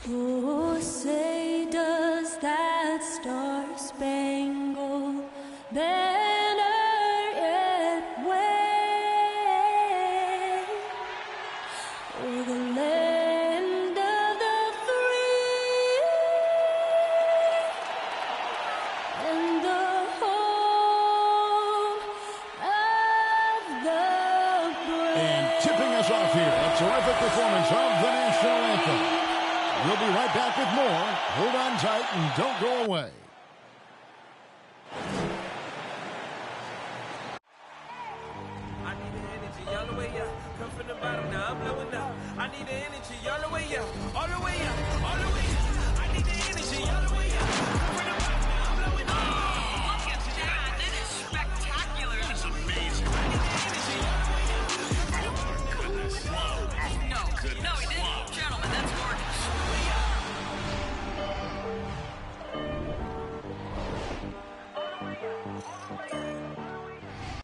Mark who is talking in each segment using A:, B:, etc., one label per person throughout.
A: Oh, say does that star-spangled banner yet wave o'er the land of the free and the home of the brave.
B: And tipping us off here, a terrific performance of the national anthem. We'll be right back with more. Hold on tight and don't go away.
C: I need the energy all the way up. Come from the bottom, now I'm blowing up. I need the energy all the way up. All the way up. All the way up. I need the energy all the way up. Come from the bottom, now I'm blowing up.
D: Look at that. That is spectacular. That's amazing.
C: I need the energy all the way up.
D: Goodness. Whoa. No, he didn't. Gentlemen, that's gorgeous.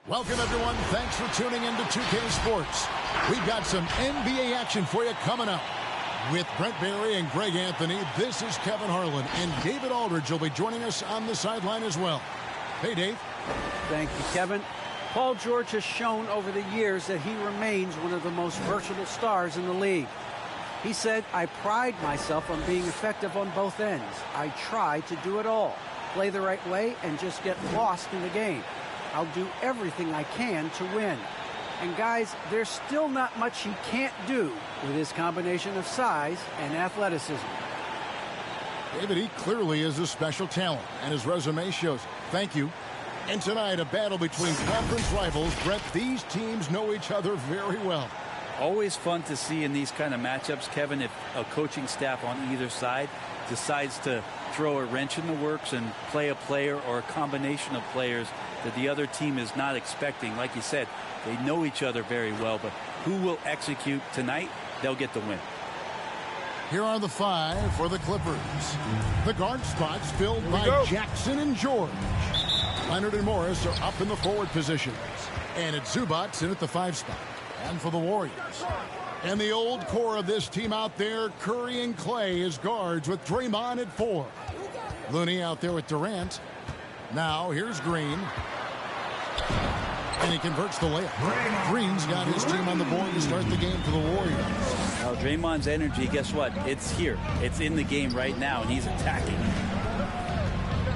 B: Welcome, everyone. Thanks for tuning in to 2K Sports. We've got some NBA action for you coming up. With Brent Barry and Greg Anthony, this is Kevin Harlan, and David Aldridge will be joining us on the sideline as well. Hey, Dave.
E: Thank you, Kevin. Paul George has shown over the years that he remains one of the most versatile stars in the league. He said, "I pride myself on being effective on both ends. I try to do it all, play the right way, and just get lost in the game. I'll do everything I can to win." And guys, there's still not much he can't do with his combination of size and athleticism.
B: David, he clearly is a special talent, and his resume shows it. Thank you. And tonight, a battle between conference rivals. Brett, these teams know each other very well.
F: Always fun to see in these kind of matchups, Kevin, if a coaching staff on either side decides to throw a wrench in the works and play a player or a combination of players that the other team is not expecting. Like you said, they know each other very well, but who will execute tonight, they'll get the win.
B: Here are the five for the Clippers. The guard spots filled by Jackson and George. Leonard and Morris are up in the forward positions. And it's Zubats in at the 5 spot. And for the Warriors. And the old core of this team out there, Curry and Clay as guards with Draymond at 4. Looney out there with Durant. Now here's Green. And he converts the layup. Green's got his team on the board to start the game for the Warriors.
F: Now Draymond's energy, guess what? It's here. It's in the game right now, and he's attacking.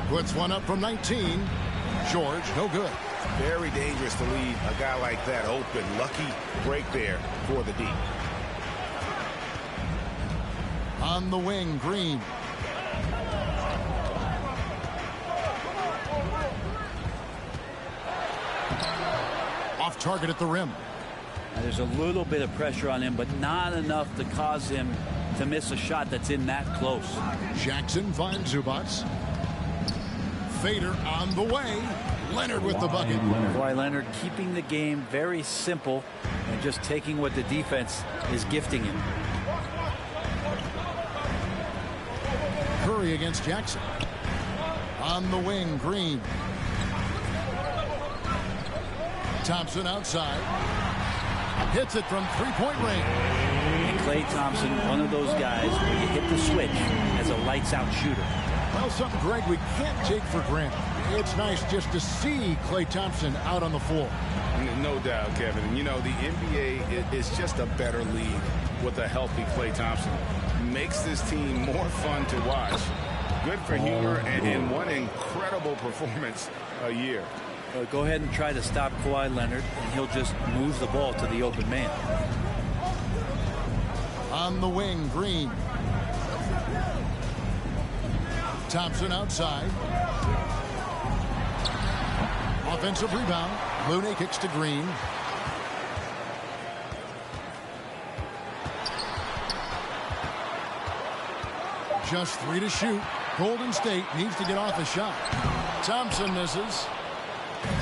B: Puts one up from 19. George, no good.
G: Very dangerous to leave a guy like that open. Lucky break there for the D.
B: On the wing, Green. Off target at the rim.
F: Now, there's a little bit of pressure on him, but not enough to cause him to miss a shot that's in that close.
B: Jackson finds Zubats. Fader on the way. Leonard with the bucket.
F: Kawhi Leonard keeping the game very simple and just taking what the defense is gifting him.
B: Curry against Jackson. On the wing, Green. Thompson outside. Hits it from three-point range.
F: And Klay Thompson, one of those guys where you hit the switch as a lights-out shooter.
B: Well, something, Greg, we can't take for granted. It's nice just to see Klay Thompson out on the floor.
G: No doubt, Kevin. And, you know, the NBA is just a better league with a healthy Klay Thompson. Makes this team more fun to watch. Good for humor and one incredible performance a year.
F: Go ahead and try to stop Kawhi Leonard, and he'll just move the ball to the open man.
B: On the wing, Green. Thompson outside. Offensive rebound. Looney kicks to Green. Just 3 to shoot. Golden State needs to get off a shot. Thompson misses.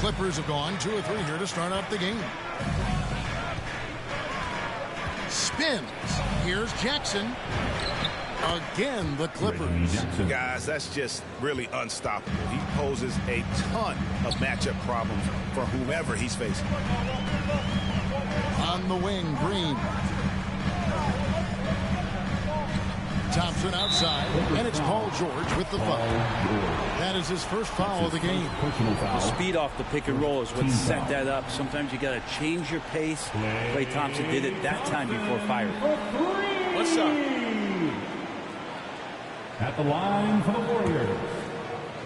B: Clippers have gone 2 or 3 here to start off the game. Spins. Here's Jackson. Again, the Clippers.
G: Guys, that's just really unstoppable. He poses a ton of matchup problems for whomever he's facing.
B: On the wing, Green. Thompson outside, and it's Paul George with the foul. That is his first foul of the game.
F: The speed off the pick and roll is what set that up. Sometimes you got to change your pace. Klay Thompson did it that time before firing.
G: What's up?
H: At the line for the Warriors,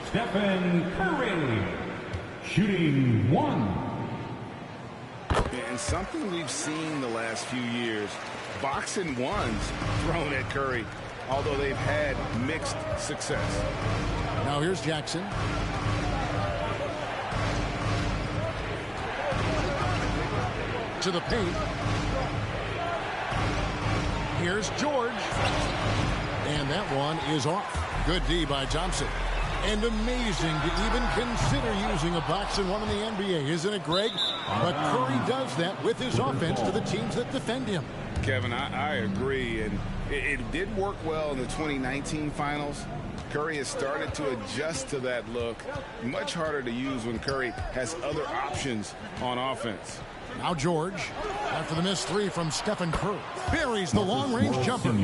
H: Stephen Curry, shooting 1.
G: And something we've seen the last few years, boxing ones thrown at Curry, although they've had mixed success.
B: Now here's Jackson. To the paint. Here's George. And that one is off. Good D by Thompson. And amazing to even consider using a boxing one in the NBA, isn't it, Greg? But Curry does that with his offense to the teams that defend him.
G: Kevin, I agree, and it did work well in the 2019 finals. Curry has started to adjust to that look. Much harder to use when Curry has other options on offense.
B: Now George, after the missed three from Stephen Curry, buries the long-range jumper.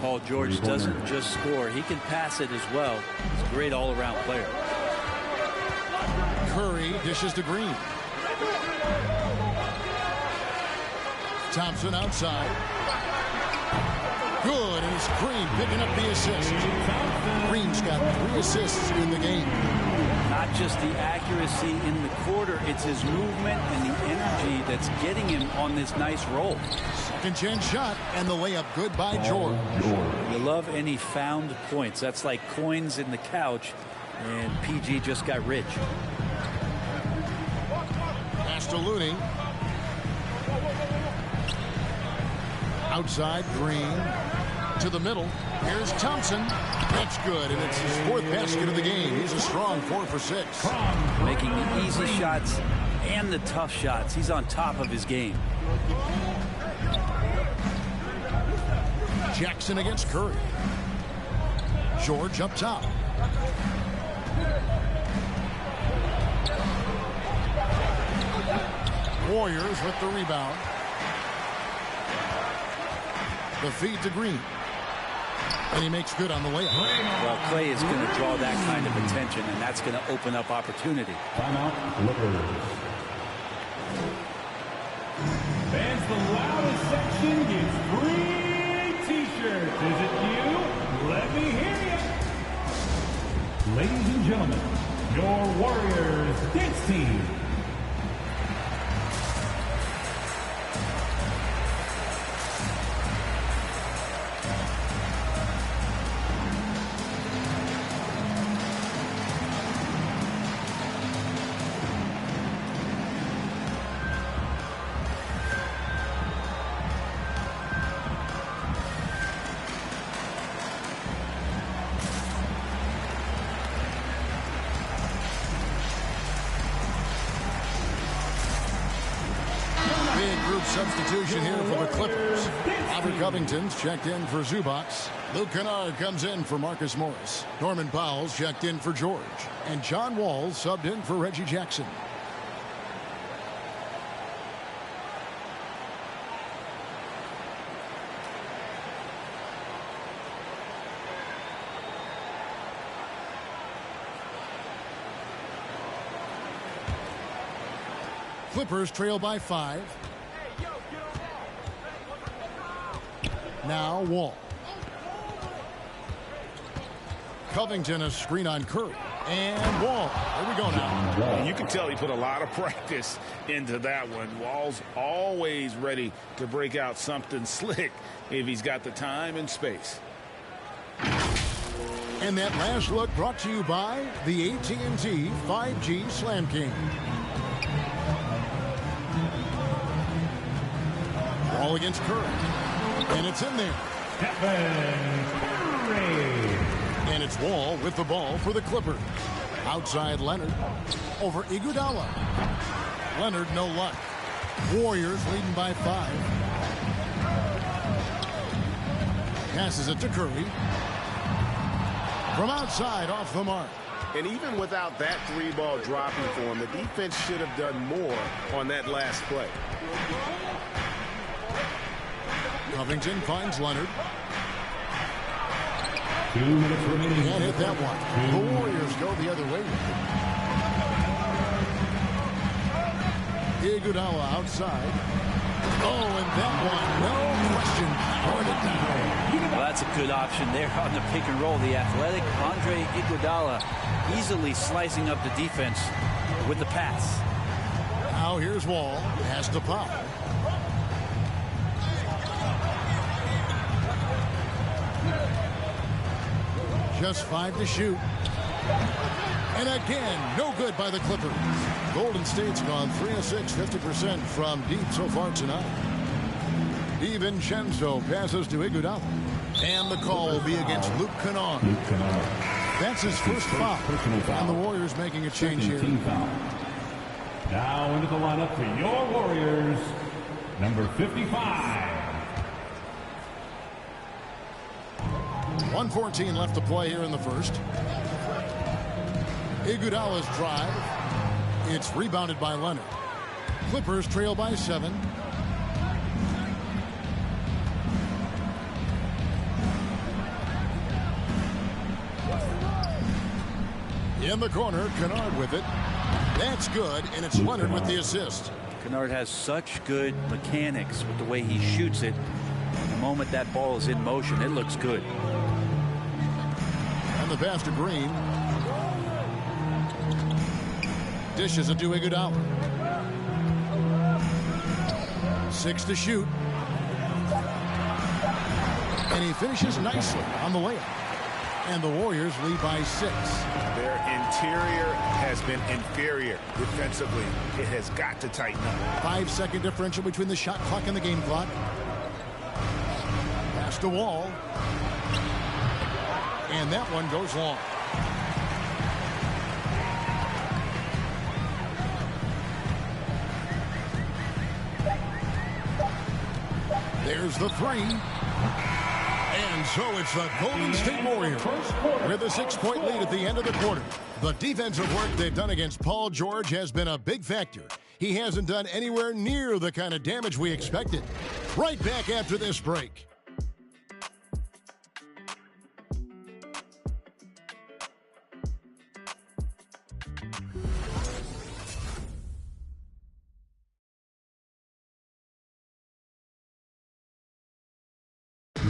F: Paul George doesn't just score. He can pass it as well. He's a great all-around player.
B: Curry dishes to Green. Thompson outside. Good, and it's Green picking up the assist. Green's got 3 assists in the game.
F: Not just the accuracy in the quarter, it's his movement and the energy that's getting him on this nice roll.
B: Second chance shot, and the layup good by George.
F: You love any found points. That's like coins in the couch, and PG just got rich.
B: Pass to Looney. Outside, Green. To the middle. Here's Thompson. That's good, and it's his 4th basket of the game. He's a strong 4 for 6.
F: Making the easy shots and the tough shots. He's on top of his game.
B: Jackson against Curry. George up top. Warriors with the rebound. The feed to Green. And he makes good on the layup.
F: Well, Klay is going to draw that kind of attention, and that's going to open up opportunity.
H: Timeout, Clippers. Fans, the loudest section gets free T-shirts. Is it you? Let me hear you. Ladies and gentlemen, your Warriors dance team.
B: Substitution here for the Clippers. Robert Covington's checked in for Zubac. Luke Kennard comes in for Marcus Morris. Norman Powell's checked in for George. And John Wall subbed in for Reggie Jackson. Clippers trail by 5. Now Wall. Covington a screen on Curry. And Wall. Here we go now.
G: And you can tell he put a lot of practice into that one. Wall's always ready to break out something slick if he's got the time and space.
B: And that last look brought to you by the AT&T 5G Slam King. Wall against Curry. And it's in there.
H: Stephen Curry.
B: And it's Wall with the ball for the Clippers. Outside Leonard. Over Iguodala. Leonard no luck. Warriors leading by 5. Passes it to Curry. From outside off the mark.
G: And even without that 3-ball dropping for him, the defense should have done more on that last play.
B: Covington finds Leonard.
H: 2 minutes remaining.
B: Can't hit that one. The Warriors go the other way. Iguodala outside. Oh, and that one, no question, poured it down.
F: Well, that's a good option there on the pick and roll. The athletic Andre Iguodala easily slicing up the defense with the pass.
B: Now here's Wall. Pass to Powell. Just 5 to shoot. And again, no good by the Clippers. Golden State's gone 3 of 6, 50% from deep so far tonight. DiVincenzo passes to Iguodala. And the call will be against Luke Kennard. That's his first foul. And the Warriors making a change here.
H: Now into the lineup for your Warriors, number 55.
B: 1:14 left to play here in the first. Iguodala's drive. It's rebounded by Leonard. Clippers trail by 7. In the corner, Kennard with it. That's good, and it's Leonard with the assist.
F: Kennard has such good mechanics with the way he shoots it. The moment that ball is in motion, it looks good.
B: And the pass to Green. Dishes it to Iguodala. 6 to shoot. And he finishes nicely on the layup. And the Warriors lead by 6.
G: Their interior has been inferior defensively. It has got to tighten up.
B: 5-second differential between the shot clock and the game clock. Pass to Wall. And that one goes long. There's the 3. And so it's the Golden State Warriors with a 6-point lead at the end of the quarter. The defensive work they've done against Paul George has been a big factor. He hasn't done anywhere near the kind of damage we expected. Right back after this break.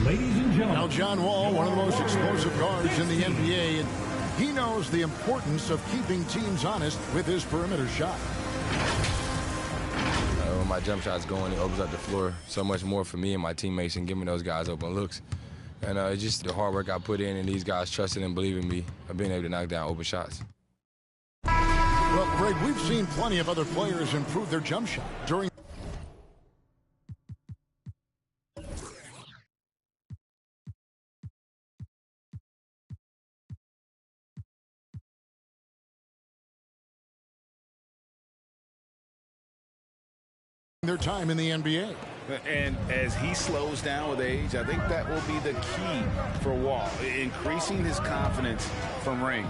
H: Ladies and gentlemen.
B: Now John Wall, one of the most explosive guards in the NBA, and he knows the importance of keeping teams honest with his perimeter shot.
I: When my jump shot's going, it opens up the floor so much more for me and my teammates and giving those guys open looks. And it's just the hard work I put in and these guys trusting and believing me of being able to knock down open shots.
B: Well, Greg, we've seen plenty of other players improve their jump shot during their time in the NBA.
G: And as he slows down with age, I think that will be the key for Wall, increasing his confidence from range.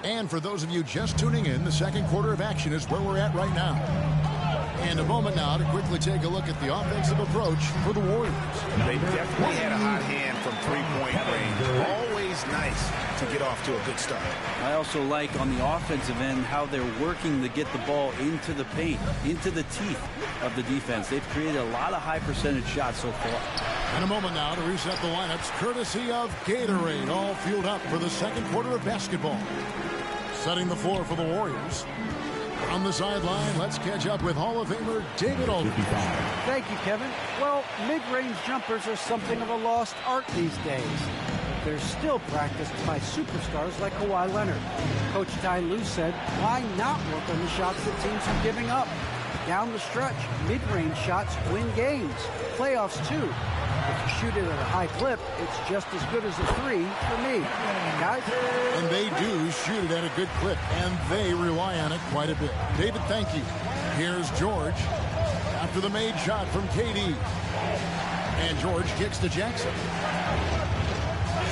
B: And for those of you just tuning in, the second quarter of action is where we're at right now. And a moment now to quickly take a look at the offensive approach for the Warriors.
G: They definitely had a hot hand from three-point range. Always nice to get off to a good start.
F: I also like on the offensive end how they're working to get the ball into the paint, into the teeth of the defense. They've created a lot of high percentage shots so far.
B: In a moment now to reset the lineups, courtesy of Gatorade, all fueled up for the second quarter of basketball. Setting the floor for the Warriors. On the sideline, let's catch up with Hall of Famer David Aldridge.
E: Thank you, Kevin. Well, mid-range jumpers are something of a lost art these days. They're still practiced by superstars like Kawhi Leonard. Coach Ty Lue said, why not work on the shots that teams are giving up? Down the stretch, mid-range shots win games. Playoffs, too. If you shoot it at a high clip, it's just as good as a 3 for me. Guys?
B: And they do shoot it at a good clip, and they rely on it quite a bit. David, thank you. Here's George after the made shot from KD. And George kicks to Jackson.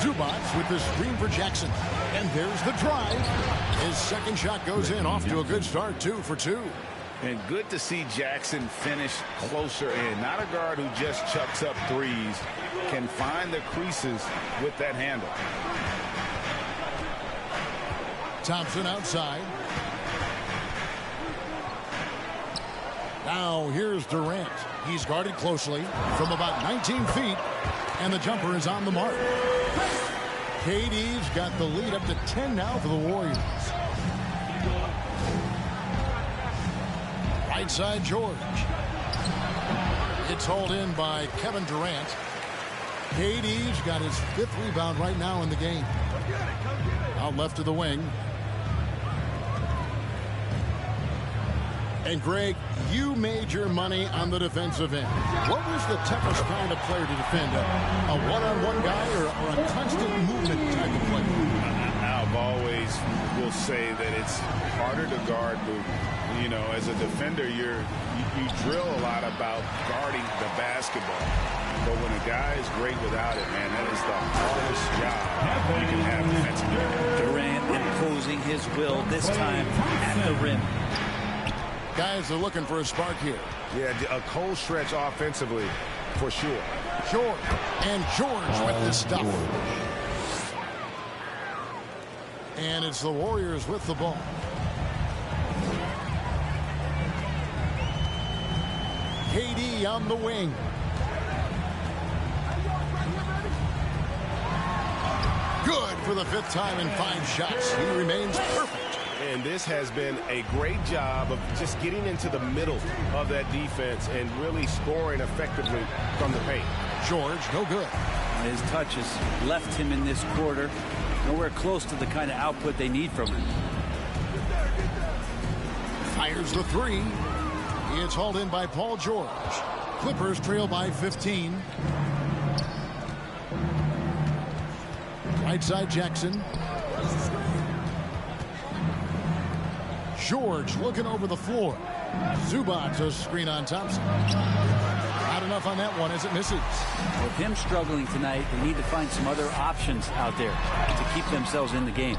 B: Zubac with the screen for Jackson. And there's the drive. His second shot goes in, off to a good start, 2 for 2.
G: And good to see Jackson finish closer in. Not a guard who just chucks up threes. Can find the creases with that handle.
B: Thompson outside. Now here's Durant. He's guarded closely from about 19 feet. And the jumper is on the mark. KD's got the lead up to 10 now for the Warriors. Right side, George. It's hauled in by Kevin Durant. KD's got his 5th rebound right now in the game. Out left of the wing. And Greg, you made your money on the defensive end. What was the toughest kind of player to defend? A one-on-one guy or a constant movement type of player?
G: I've always will say that it's harder to guard movement. You know, as a defender, you drill a lot about guarding the basketball. But when a guy is great without it, man, that is the hardest job you can have defensively.
F: Durant imposing his will, this time at the rim.
B: Guys are looking for a spark here.
J: Yeah, a cold stretch offensively, for sure.
B: George. And George with this stuff. And it's the Warriors with the ball. KD on the wing. Good for the 5th time in 5 shots. He remains perfect.
J: And this has been a great job of just getting into the middle of that defense and really scoring effectively from the paint.
B: George, no good.
F: His touch has left him in this quarter. Nowhere close to the kind of output they need from him.
B: Fires the 3. It's hauled in by Paul George. Clippers trail by 15. Right side, Jackson. George looking over the floor. Zubac a screen on Thompson. Not enough on that one as it misses.
F: With him struggling tonight, they need to find some other options out there to keep themselves in the game.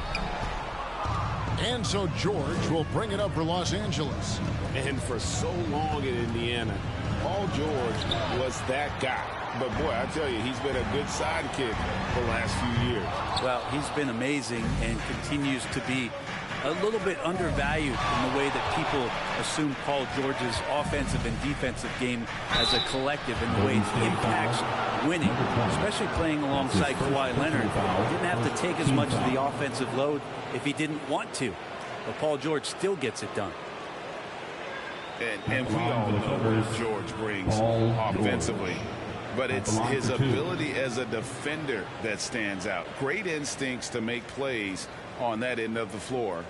B: And so George will bring it up for Los Angeles.
J: And for so long in Indiana, Paul George was that guy. But, boy, I tell you, he's been a good sidekick the last few years.
F: Well, he's been amazing and continues to be a little bit undervalued in the way that people assume Paul George's offensive and defensive game as a collective in the way he impacts winning, especially playing alongside Kawhi Leonard. He didn't have to take as much of the offensive load if he didn't want to. But Paul George still gets it done.
G: And we all know what George brings offensively. But it's his ability as a defender that stands out. Great instincts to make plays on that end of the floor.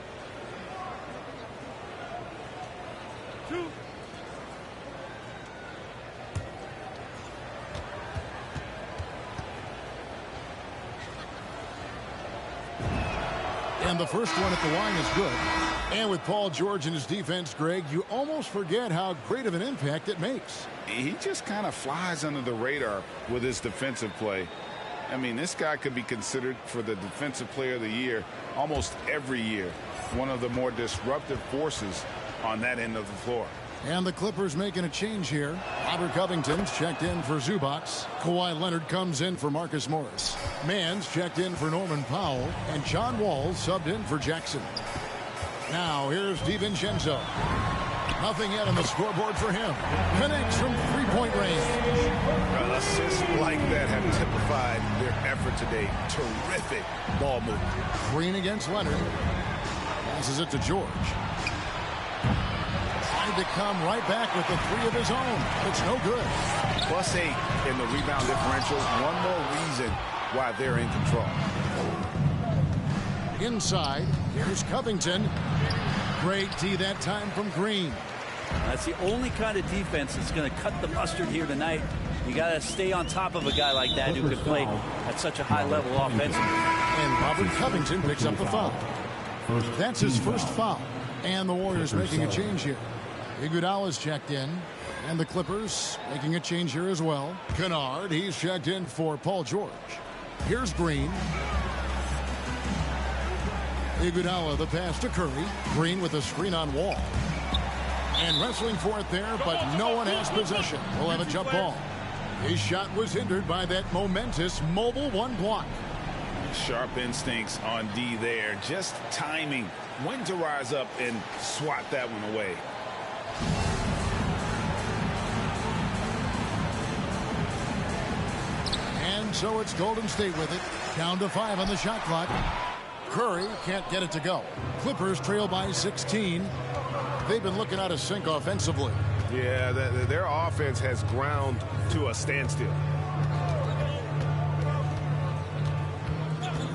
B: And the first one at the line is good. And with Paul George in his defense, Greg, you almost forget how great of an impact it makes.
G: He just kind of flies under the radar with his defensive play. I mean, this guy could be considered for the Defensive Player of the Year almost every year. One of the more disruptive forces on that end of the floor.
B: And the Clippers making a change here. Robert Covington's checked in for Zubac. Kawhi Leonard comes in for Marcus Morris. Mann's checked in for Norman Powell. And John Wall subbed in for Jackson. Now here's DiVincenzo. Nothing yet on the scoreboard for him. Connects from three-point range.
J: Assists like that have typified their effort today. Terrific ball movement.
B: Green against Leonard. Passes it to George. Tried to come right back with the 3 of his own. It's no good.
J: +8 in the rebound differential. One more reason why they're in control.
B: Inside, here's Covington. Great D that time from Green.
F: That's the only kind of defense that's going to cut the mustard here tonight. You got to stay on top of a guy like that who can play at such a high level offensively.
B: And Robert Covington picks up the foul. That's his first foul. And the Warriors making a change here. Iguodala's checked in. And the Clippers making a change here as well. Kennard, he's checked in for Paul George. Here's Green. Iguodala, the pass to Curry. Green with a screen on Wall. And wrestling for it there, but no one has possession. We'll have a jump ball. His shot was hindered by that momentous mobile one block.
G: Sharp instincts on D there. Just timing when to rise up and swat that one away.
B: And so it's Golden State with it. Down to 5 on the shot clock. Curry can't get it to go. Clippers trail by 16. They've been looking out of sync offensively.
J: Yeah, their offense has ground to a standstill.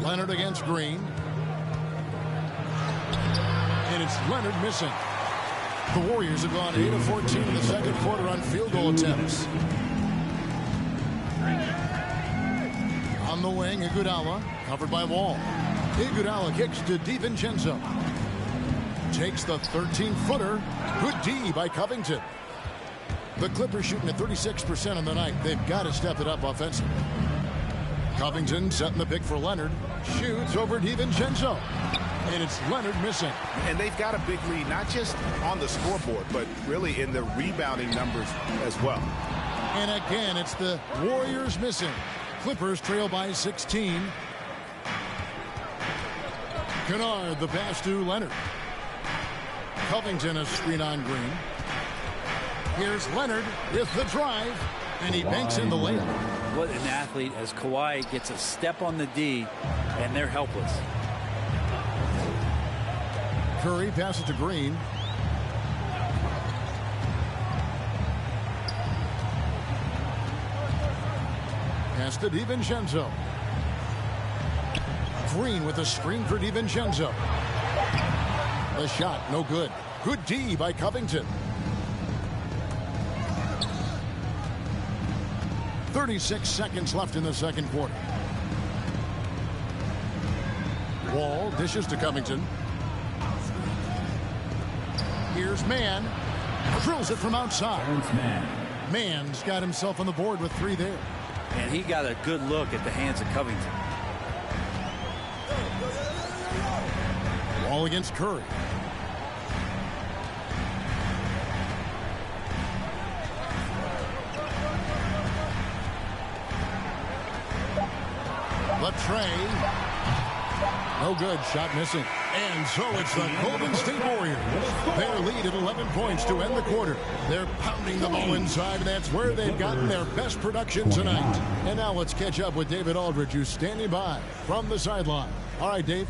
B: Leonard against Green. And it's Leonard missing. The Warriors have gone 8 of 14 in the second quarter on field goal attempts. On the wing, Iguodala, covered by Wall. Iguodala kicks to DiVincenzo. Takes the 13-footer. Good D by Covington. The Clippers shooting at 36% on the night. They've got to step it up offensively. Covington setting the pick for Leonard. Shoots over DiVincenzo. And it's Leonard missing.
G: And they've got a big lead, not just on the scoreboard, but really in the rebounding numbers as well.
B: And again, it's the Warriors missing. Clippers trail by 16. Kennard, the pass to Leonard. Covington, a screen on Green. Here's Leonard with the drive, and he banks in the layup.
F: What an athlete, as Kawhi gets a step on the D, and they're helpless.
B: Curry passes to Green. Pass to DiVincenzo. Green with a screen for DiVincenzo. The shot, no good. Good D by Covington. 36 seconds left in the second quarter. Wall dishes to Covington. Here's Mann. Drills it from outside. Mann's got himself on the board with 3 there.
F: And he got a good look at the hands of Covington.
B: Wall against Curry. Latrey. No good. Shot missing. And so it's the Golden State Warriors. Their lead at 11 points to end the quarter. They're pounding the ball inside, and that's where they've gotten their best production tonight. And now let's catch up with David Aldridge, who's standing by from the sideline. All right, Dave.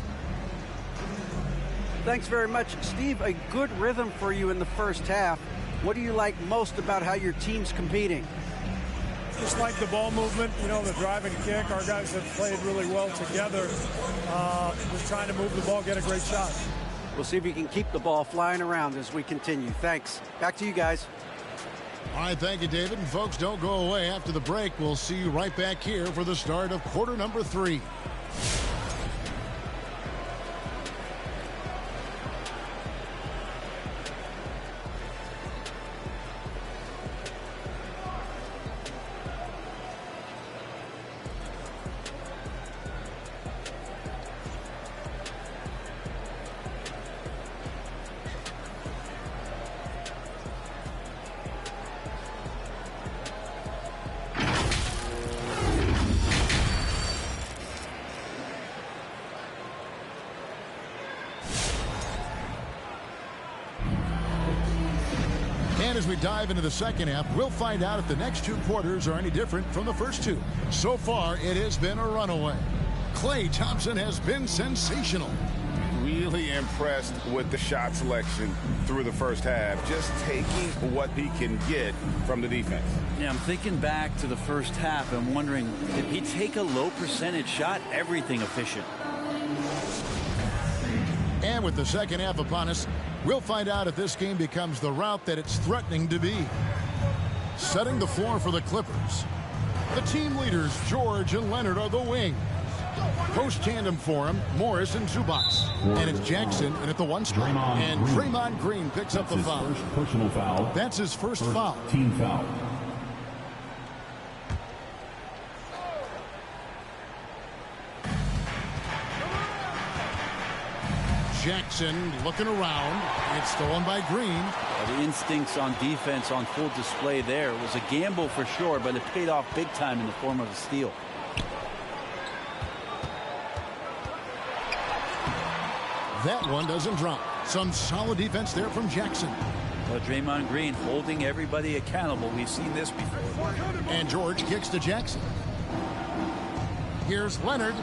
E: Thanks very much, Steve. A good rhythm for you in the first half. What do you like most about how your team's competing?
K: Just like the ball movement, you know, the drive and kick. Our guys have played really well together. Just trying to move the ball, get a great shot.
E: We'll see if we can keep the ball flying around as we continue. Thanks. Back to you guys.
B: All right, thank you, David. And folks, don't go away after the break. We'll see you right back here for the start of quarter number 3. As we dive into the second half, we'll find out if the next 2 quarters are any different from the first 2. So far, it has been a runaway. Klay Thompson has been sensational.
G: Really impressed with the shot selection through the first half. Just taking what he can get from the defense.
F: Yeah, I'm thinking back to the first half and wondering, did he take a low percentage shot? Everything efficient.
B: And with the second half upon us, we'll find out if this game becomes the route that it's threatening to be. Setting the floor for the Clippers. The team leaders, George and Leonard, are the wings. Post tandem for him, Morris and Zubac. And it's Jackson and at the 1 string. And Draymond Green picks up the foul.
H: Personal foul.
B: That's his first foul.
H: Team foul.
B: Jackson looking around. It's stolen by Green.
F: The instincts on defense on full display there. It was a gamble for sure, but it paid off big time in the form of a steal.
B: That one doesn't drop. Some solid defense there from Jackson.
F: Well, Draymond Green holding everybody accountable. We've seen this before.
B: And George kicks to Jackson. Here's Leonard.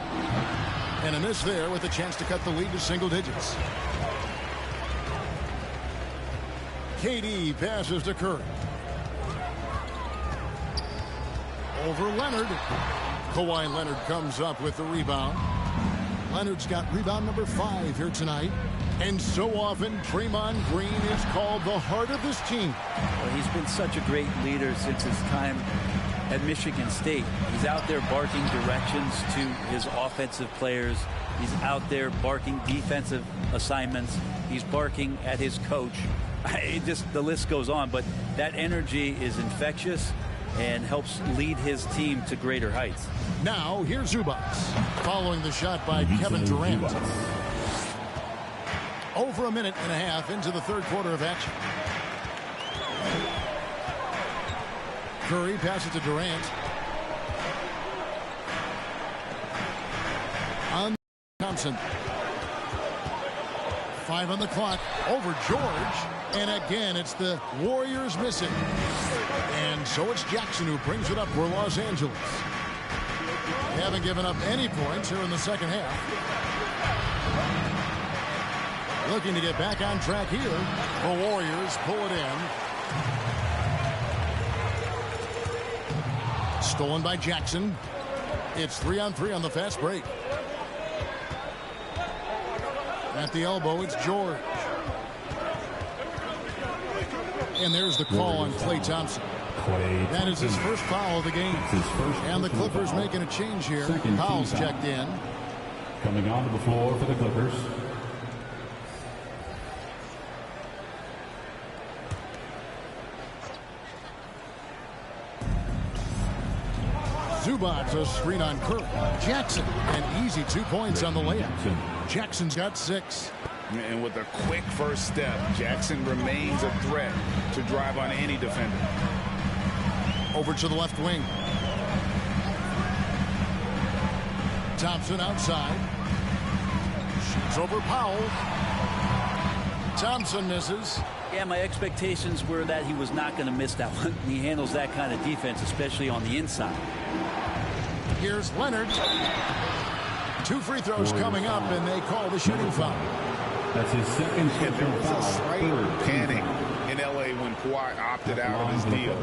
B: And a miss there with a chance to cut the lead to single digits. KD passes to Curry. Over Leonard. Kawhi Leonard comes up with the rebound. Leonard's got rebound number 5 here tonight. And so often, Draymond Green is called the heart of this team.
F: Well, he's been such a great leader since his time at Michigan State. He's out there barking directions to his offensive players. He's out there barking defensive assignments. He's barking at his coach. The list goes on, but that energy is infectious and helps lead his team to greater heights.
B: Now, here's Zubac, following the shot by Kevin Durant. Over a minute and a half into the third quarter of action. Curry passes to Durant. On Thompson. 5 on the clock. Over George. And again, it's the Warriors missing. And so it's Jackson who brings it up for Los Angeles. They haven't given up any points here in the second half. Looking to get back on track here. The Warriors pull it in. Stolen by Jackson. It's 3-on-3 on the fast break. At the elbow, it's George. And there's the call on Klay Thompson. That is his first foul of the game. And the Clippers making a change here. Powell's checked in.
H: Coming onto the floor for the Clippers.
B: Zubac, a screen on Curry. Jackson, an easy 2 points on the layup. Jackson's got 6.
G: And with a quick first step, Jackson remains a threat to drive on any defender.
B: Over to the left wing. Thompson outside. Shoots over Powell. Thompson misses.
F: Yeah, my expectations were that he was not going to miss that one. He handles that kind of defense, especially on the inside.
B: Here's Leonard. 2 free throws coming up, and they call the shooting foul.
H: That's his second
G: And there was a
H: foul.
G: slight panic in L.A. when Kawhi opted out of his deal.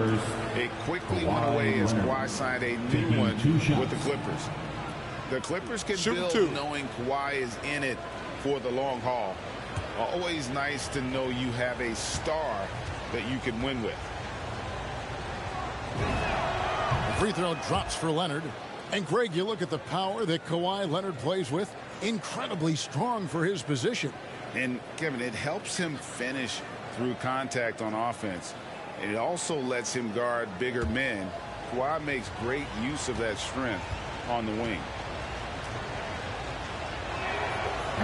G: It quickly went away as Kawhi signed a new one with the Clippers. The Clippers can build knowing Kawhi is in it for the long haul. Always nice to know you have a star that you can win with.
B: The free throw drops for Leonard. And Greg, you look at the power that Kawhi Leonard plays with. Incredibly strong for his position.
G: And Kevin, it helps him finish through contact on offense. And it also lets him guard bigger men. Kawhi makes great use of that strength on the wing.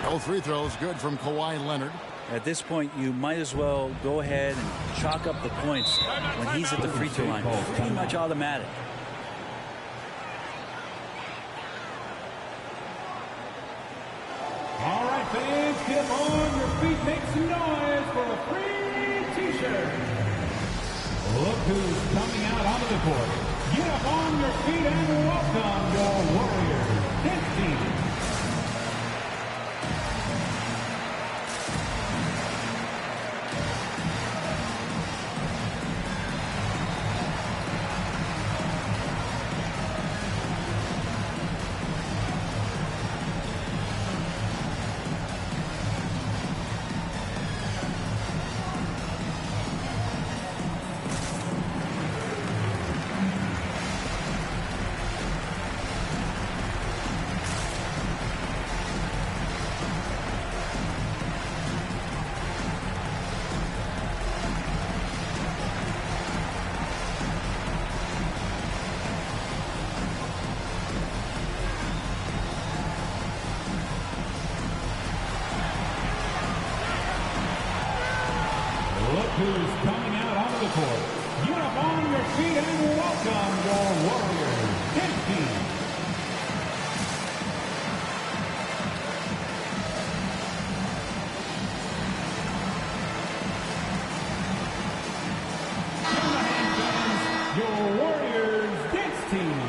B: No free throws good from Kawhi Leonard.
F: At this point, you might as well go ahead and chalk up the points when he's at the free throw line. Pretty much automatic.
H: All right, fans, get on your feet, make some noise for a free T-shirt. Look who's coming out onto the court. Get up on your feet and welcome your Warriors. This team. court. Get up on your feet and welcome your Warriors. 15. Your Warriors dance team.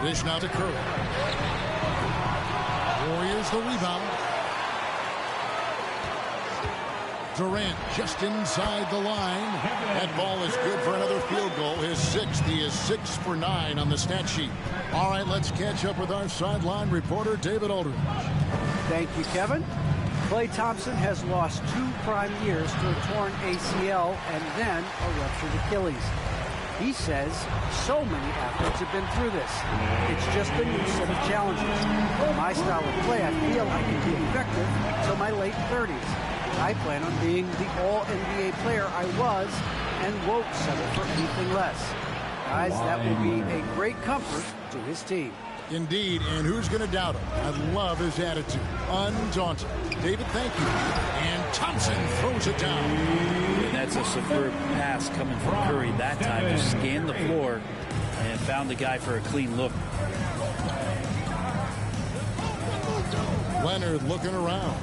B: Dish now to Curry. Warriors the rebound. Durant just inside the line. That ball is good for another field goal. His sixth. He is 6 for 9 on the stat sheet. All right, let's catch up with our sideline reporter, David Aldridge.
E: Thank you, Kevin. Klay Thompson has lost 2 prime years to a torn ACL and then a ruptured Achilles. He says so many athletes have been through this. It's just a new set of challenges. My style of play, I feel I can be effective until my late 30s. I plan on being the all-NBA player I was and won't settle for anything less. Guys, that will be a great comfort to his team.
B: Indeed, and who's going to doubt him? I love his attitude. Undaunted. David, thank you. And Thompson throws it down.
F: And that's a superb pass coming from Curry that time. Just scanned the floor and found the guy for a clean look.
B: Leonard looking around.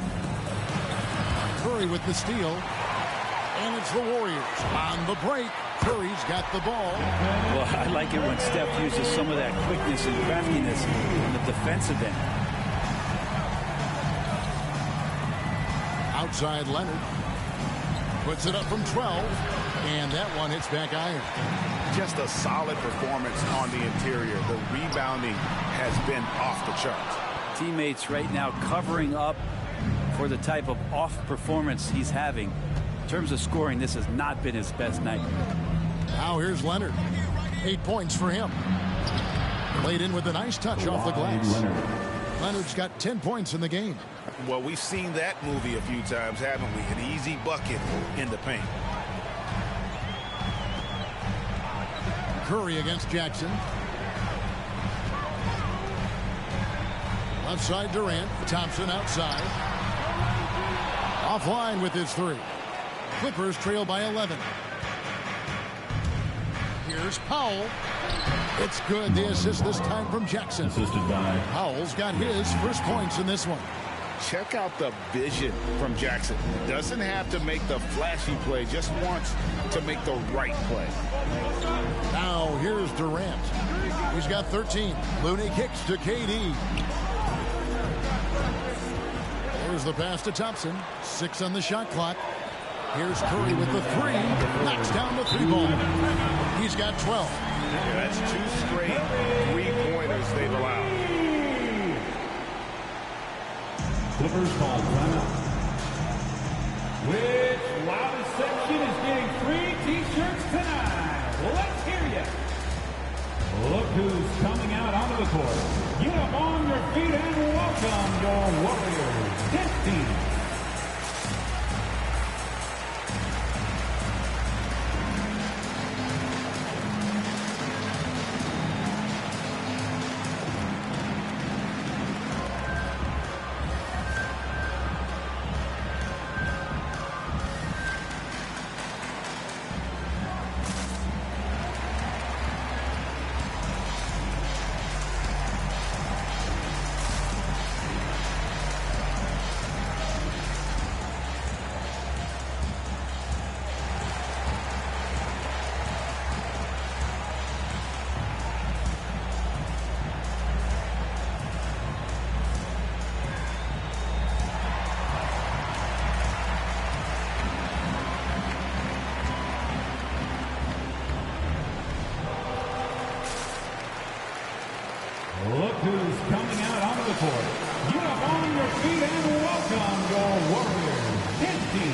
B: Curry with the steal. And it's the Warriors on the break. Curry's got the ball.
F: Well, I like it when Steph uses some of that quickness and craftiness in the defensive end.
B: Outside Leonard. Puts it up from 12. And that one hits back iron.
G: Just a solid performance on the interior. The rebounding has been off the charts.
F: Teammates right now covering up for the type of off performance he's having. In terms of scoring, this has not been his best night.
B: Now here's Leonard. 8 points for him. Played in with a nice touch off the glass. Leonard's got 10 points in the game.
G: Well, we've seen that movie a few times, haven't we? An easy bucket in the paint.
B: Curry against Jackson. Left side Durant. Thompson outside. Offline with his 3. Clippers trail by 11. Here's Powell. It's good. The assist this time from Jackson.
H: Assisted by
B: Powell's got his first points in this one.
G: Check out the vision from Jackson. Doesn't have to make the flashy play, just wants to make the right play.
B: Now here's Durant. He's got 13. Looney kicks to KD. There's the pass to Thompson. 6 on the shot clock. Here's Curry with the 3. Knocks down the 3 ball. He's got 12.
G: Yeah, that's 2 straight 3-pointers they've allowed.
H: Clippers call timeout. Which loudest section is getting free T-shirts tonight? Let's hear you. Look who's coming out onto the court. Get up on your feet and welcome your Warriors. 15. Look who's coming out onto the court. Get up on your feet and welcome your Warriors. 15.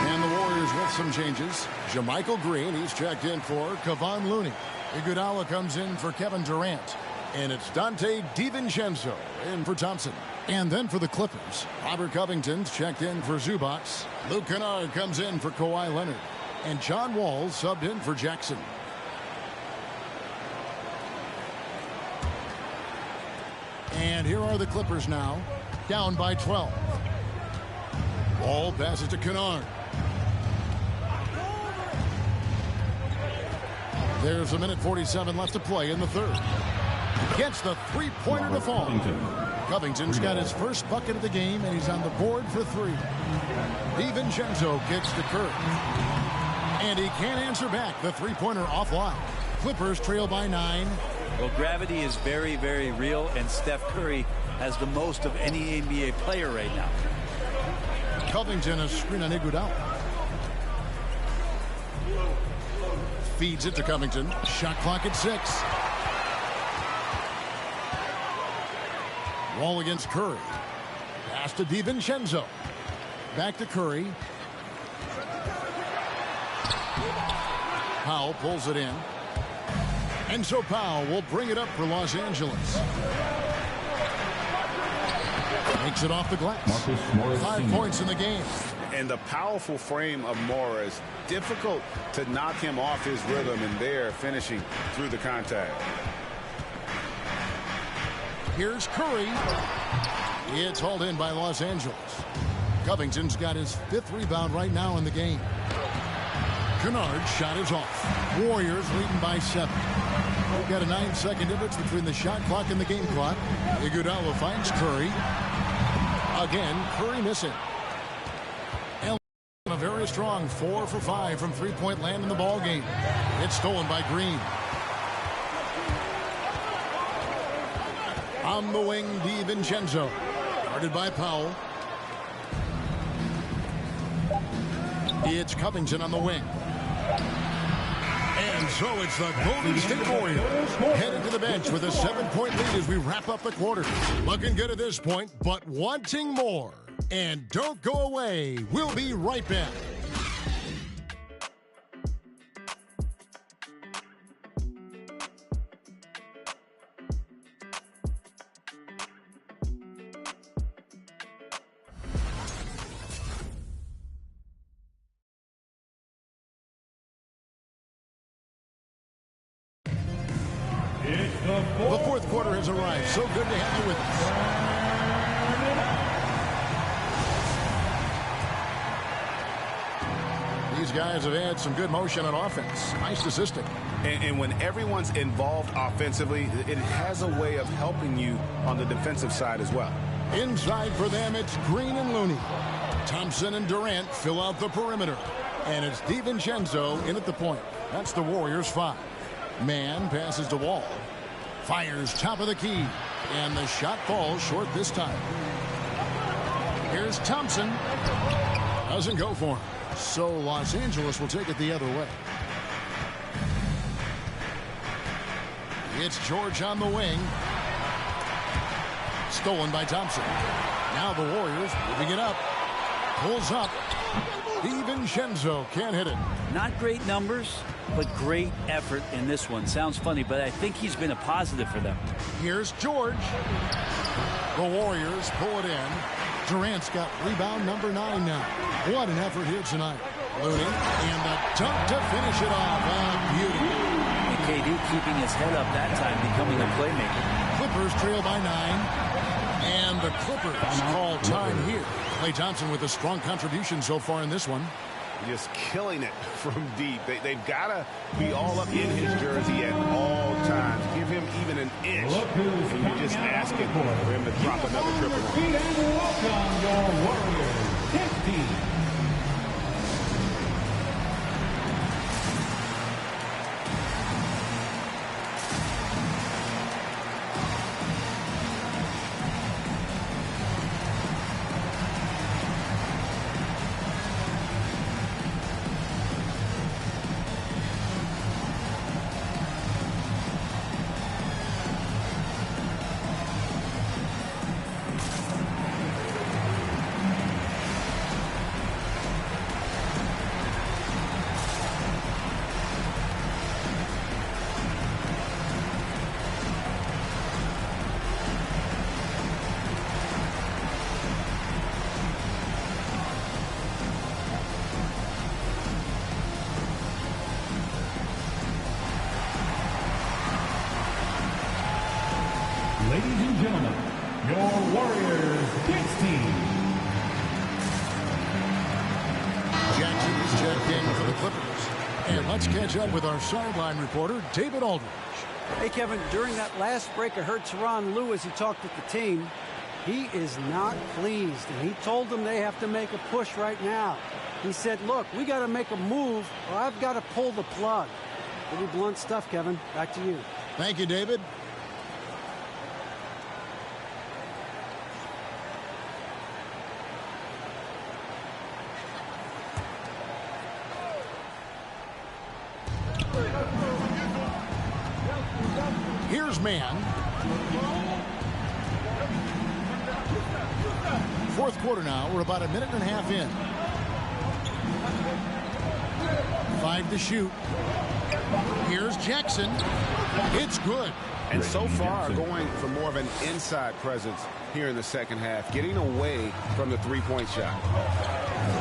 B: And the Warriors with some changes. JaMychal Green, he's checked in for Kevon Looney. Iguodala comes in for Kevin Durant. And it's Dante DiVincenzo in for Thompson. And then for the Clippers, Robert Covington's checked in for Zubac. Luke Kennard comes in for Kawhi Leonard. And John Wall subbed in for Jackson. And here are the Clippers now, down by 12. Wall passes to Kennard. There's a minute 47 left to play in the third. Gets the three-pointer to fall. Covington's got his first bucket of the game, and he's on the board for three. DiVincenzo kicks to Curry. And he can't answer back. The three-pointer offline. Clippers trail by 9.
F: Well, gravity is very, very real, and Steph Curry has the most of any NBA player right now.
B: Covington a screen on Iguodala. Feeds it to Covington. Shot clock at 6. Wall against Curry. Pass to DiVincenzo. Back to Curry. Powell pulls it in. And so Powell will bring it up for Los Angeles. Makes it off the glass. 5 points in the game.
G: And the powerful frame of Morris, difficult to knock him off his rhythm, and there finishing through the contact.
B: Here's Curry. It's hauled in by Los Angeles. Covington's got his 5th rebound right now in the game. Kennard's shot is off. Warriors leading by 7. We've got a 9-second difference between the shot clock and the game clock. Iguodala finds Curry. Again, Curry missing. And a very strong 4 for 5 from three-point land in the ball game. It's stolen by Green. On the wing, DiVincenzo. Guarded by Powell. It's Covington on the wing. And so it's the Golden State Warriors headed to the bench with a 7-point lead as we wrap up the quarter. Looking good at this point, but wanting more. And don't go away. We'll be right back. The fourth quarter has arrived. So good to have you with us. These guys have had some good motion on offense. Nice assisting.
G: And when everyone's involved offensively, it has a way of helping you on the defensive side as well.
B: Inside for them, it's Green and Looney. Thompson and Durant fill out the perimeter. And it's DiVincenzo in at the point. That's the Warriors' 5. Man passes to Wall. Fires top of the key. And the shot falls short this time. Here's Thompson. Doesn't go for him. So Los Angeles will take it the other way. It's George on the wing. Stolen by Thompson. Now the Warriors moving it up. Pulls up. DiVincenzo can't hit it.
F: Not great numbers, but great effort in this one. Sounds funny, but I think he's been a positive for them.
B: Here's George. The Warriors pull it in. Durant's got rebound number 9 now. What an effort here tonight. Looney and the dunk to finish it off. Beauty.
F: And KD keeping his head up that time, becoming a playmaker.
B: Clippers trail by 9. And the Clippers call time here. Klay Thompson with a strong contribution so far in this one.
G: Just killing it from deep. They've got to be all up in his jersey at all times. Give him even an inch, and you're just asking for him to drop another triple.
H: And welcome your Warriors, 15. Ladies and gentlemen, your Warriors Kicks team.
B: Jackson is checked in for the Clippers. And let's catch up with our sideline reporter, David Aldridge.
E: Hey, Kevin, during that last break, I heard Tyronn Lue as he talked with the team. He is not pleased, and he told them they have to make a push right now. He said, look, we got to make a move, or I've got to pull the plug. Pretty blunt stuff, Kevin. Back to you.
B: Thank you, David. Here's man. Fourth quarter now. We're about a minute and a half in. 5 to shoot. Here's Jackson. It's good.
J: And so far going for more of an inside presence here in the second half, getting away from the three-point shot.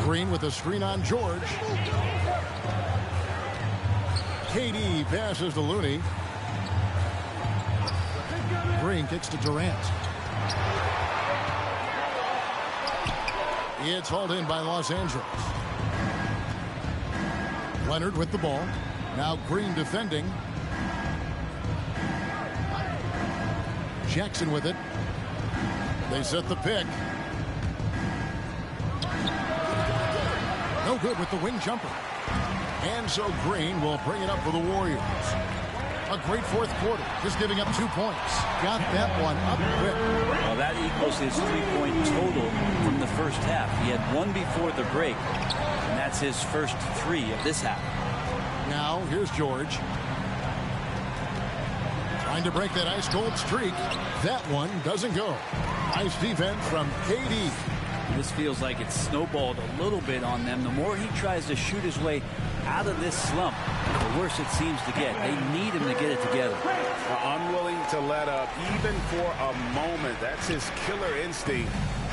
B: Green with a screen on George. KD passes to Looney. Green kicks to Durant. It's hauled in by Los Angeles. Leonard with the ball. Now Green defending. Jackson with it. They set the pick. No good with the wing jumper. And so Green will bring it up for the Warriors. A great fourth quarter, just giving up 2 points. Got that one up quick.
F: Well, that equals his 3-point total from the first half. He had one before the break, and that's his first 3 of this half.
B: Now, here's George. Trying to break that ice-cold streak. That one doesn't go. Nice defense from KD.
F: This feels like it's snowballed a little bit on them. The more he tries to shoot his way out of this slump, the worse it seems to get. They need him to get it together.
J: Unwilling to let up even for a moment. That's his killer instinct,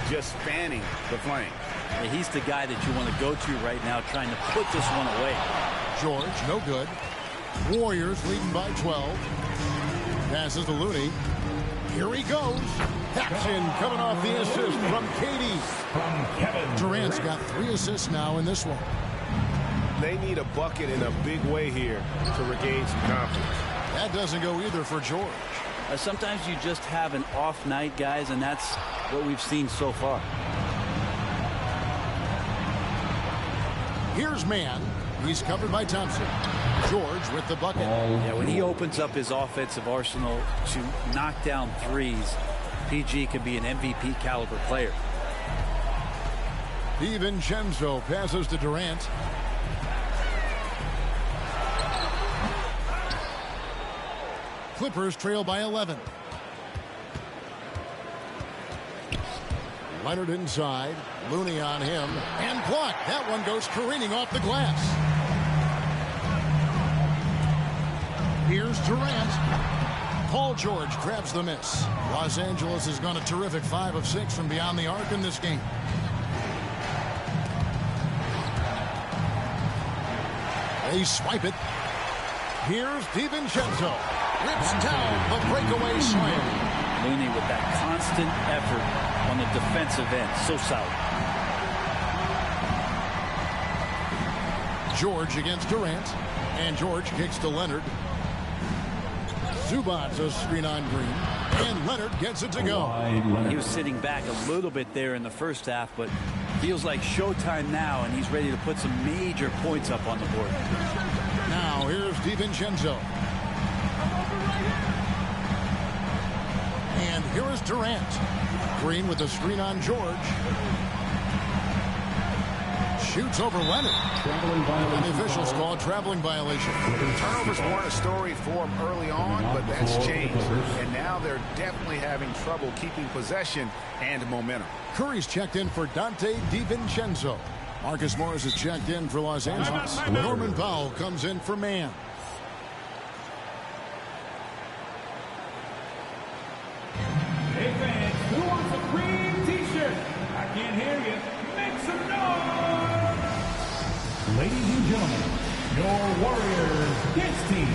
J: just fanning the flame.
F: Yeah, he's the guy that you want to go to right now, trying to put this one away.
B: George, no good. Warriors leading by 12. Passes to Looney. Here he goes. Action coming off the assist from KD.
H: From Kevin
B: Durant's got 3 assists now in this one.
J: They need a bucket in a big way here to regain some confidence.
B: That doesn't go either for George.
F: Sometimes you just have an off night, guys, and that's what we've seen so far.
B: Here's man. He's covered by Thompson. George with the bucket.
F: Yeah, when he opens up his offensive arsenal to knock down threes, PG could be an MVP caliber player.
B: DiVincenzo passes to Durant. Clippers trail by 11. Leonard inside. Looney on him. And blocked. That one goes careening off the glass. Here's Durant. Paul George grabs the miss. Los Angeles has gone a terrific 5 of 6 from beyond the arc in this game. They swipe it. Here's DiVincenzo. Rips down the breakaway slam.
F: Looney with that constant effort on the defensive end. So solid.
B: George against Durant. And George kicks to Leonard. Zubac's a screen on Green. And Leonard gets it to go.
F: He was sitting back a little bit there in the first half, but feels like showtime now, and he's ready to put some major points up on the board.
B: Now here's DiVincenzo. And here is Durant. Green with a screen on George. Shoots over Leonard. And the officials call a traveling violation.
J: Turnovers weren't a story for him early on, but that's changed. And now they're definitely having trouble keeping possession and momentum.
B: Curry's checked in for Dante DiVincenzo. Marcus Morris is checked in for Los Angeles. Norman Powell comes in for man.
H: Hey fans, who wants a green t-shirt? I can't hear you. Make some noise! Ladies and gentlemen, your Warriors Kicks team.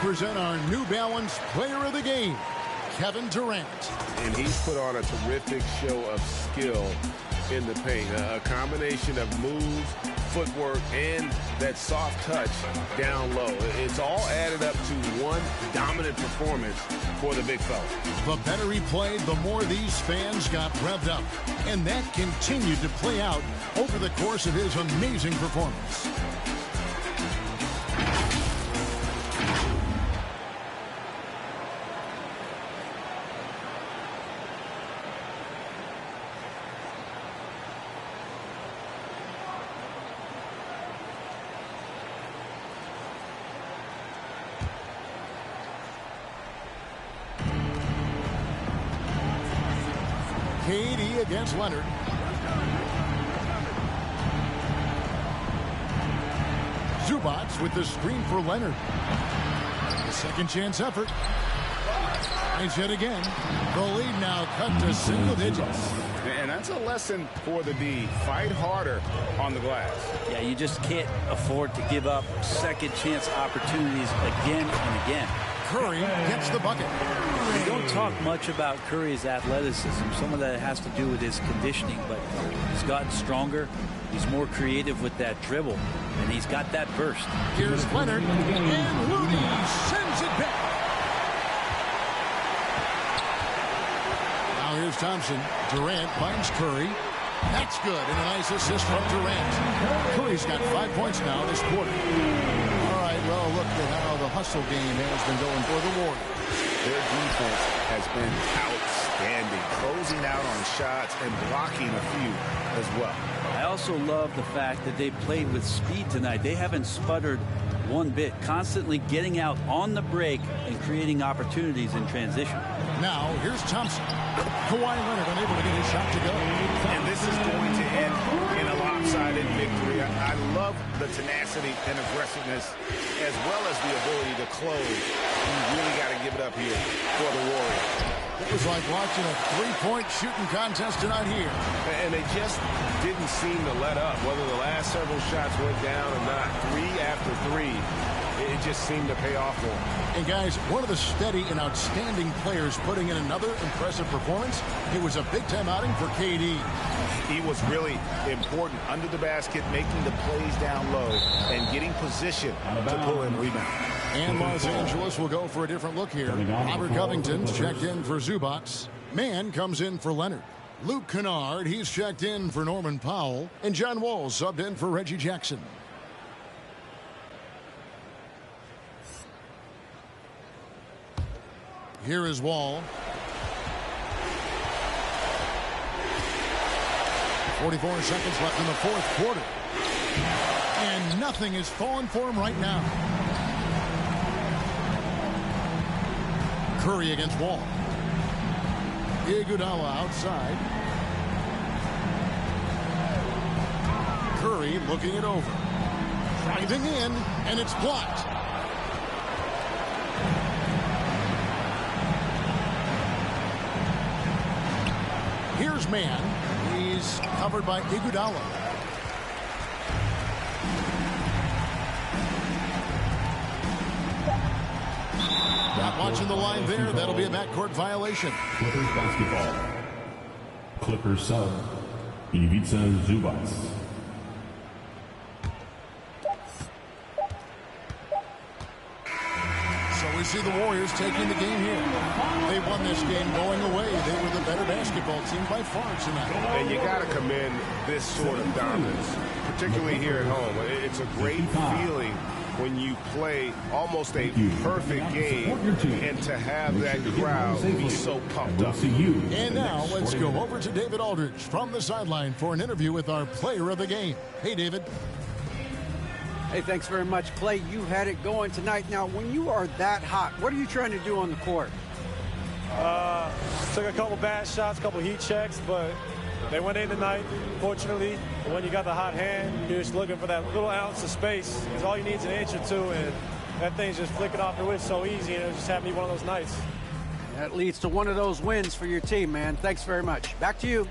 B: present our New Balance Player of the Game, Kevin Durant.
J: And he's put on a terrific show of skill in the paint. A combination of moves, footwork, and that soft touch down low. It's all added up to one dominant performance for the big fella.
B: The better he played, the more these fans got revved up. And that continued to play out over the course of his amazing performance. KD against Leonard. Zubac with the screen for Leonard. The second chance effort. And yet again, the lead now cut to single digits.
J: And that's a lesson for the D. Fight harder on the glass.
F: Yeah, you just can't afford to give up second chance opportunities again and again.
B: Curry gets the bucket.
F: We don't talk much about Curry's athleticism. Some of that has to do with his conditioning, but he's gotten stronger. He's more creative with that dribble, and he's got that burst.
B: Here's Leonard, and Moody sends it back. Now here's Thompson. Durant finds Curry. That's good, and a nice assist from Durant. Curry's got 5 points now this quarter. All right, well, look at how the hustle game has been going for the Warriors.
J: Their defense has been outstanding, closing out on shots and blocking a few as well.
F: I also love the fact that they played with speed tonight. They haven't sputtered one bit, constantly getting out on the break and creating opportunities in transition.
B: Now, here's Thompson. Kawhi Leonard unable to get his shot to go.
J: And this is going to end in a lopsided victory. I love the tenacity and aggressiveness as well as the ability to close. You really got to give it up here for the Warriors.
B: It was like watching a three-point shooting contest tonight here.
J: And they just didn't seem to let up. Whether the last several shots went down or not, three after three, it just seemed to pay off for them.
B: And guys, one of the steady and outstanding players putting in another impressive performance. It was a big-time outing for KD.
J: He was really important under the basket, making the plays down low and getting position to pull in rebound.
B: And Los Angeles will go for a different look here. Robert Covington's checked in for Zubac. Mann comes in for Leonard. Luke Kennard, he's checked in for Norman Powell. And John Wall subbed in for Reggie Jackson. Here is Wall. 44 seconds left in the fourth quarter. And nothing is falling for him right now. Curry against Wall. Iguodala outside. Curry looking it over. Driving in, and it's blocked. Here's Mann. He's covered by Iguodala. Not watching the line there. That'll be a backcourt violation.
H: Clippers basketball. Clippers sub. Ivica Zubac.
B: So we see the Warriors taking the game here. They won this game going away. They were the better basketball team by far tonight.
J: And you got to commend this sort of dominance, particularly here at home. It's a great feeling when you play almost a perfect game and to have that crowd be so pumped up.
B: And now let's go over to David Aldridge from the sideline for an interview with our player of the game. Hey, David.
E: Hey, thanks very much, Clay. You had it going tonight. Now, when you are that hot, what are you trying to do on the court?
K: Took a couple bad shots, a couple heat checks, but they went in tonight, fortunately. When you got the hot hand, you're just looking for that little ounce of space, because all you need is an inch or two, and that thing's just flicking off the wrist so easy, and it just happened to be one of those nights.
E: That leads to one of those wins for your team, man. Thanks very much. Back to you.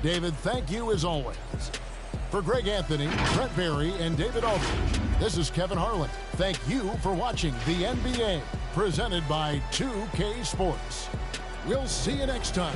B: David, thank you as always. For Greg Anthony, Brett Berry, and David Aldridge, This is Kevin Harlan. Thank you for watching the NBA, presented by 2K Sports. We'll see you next time.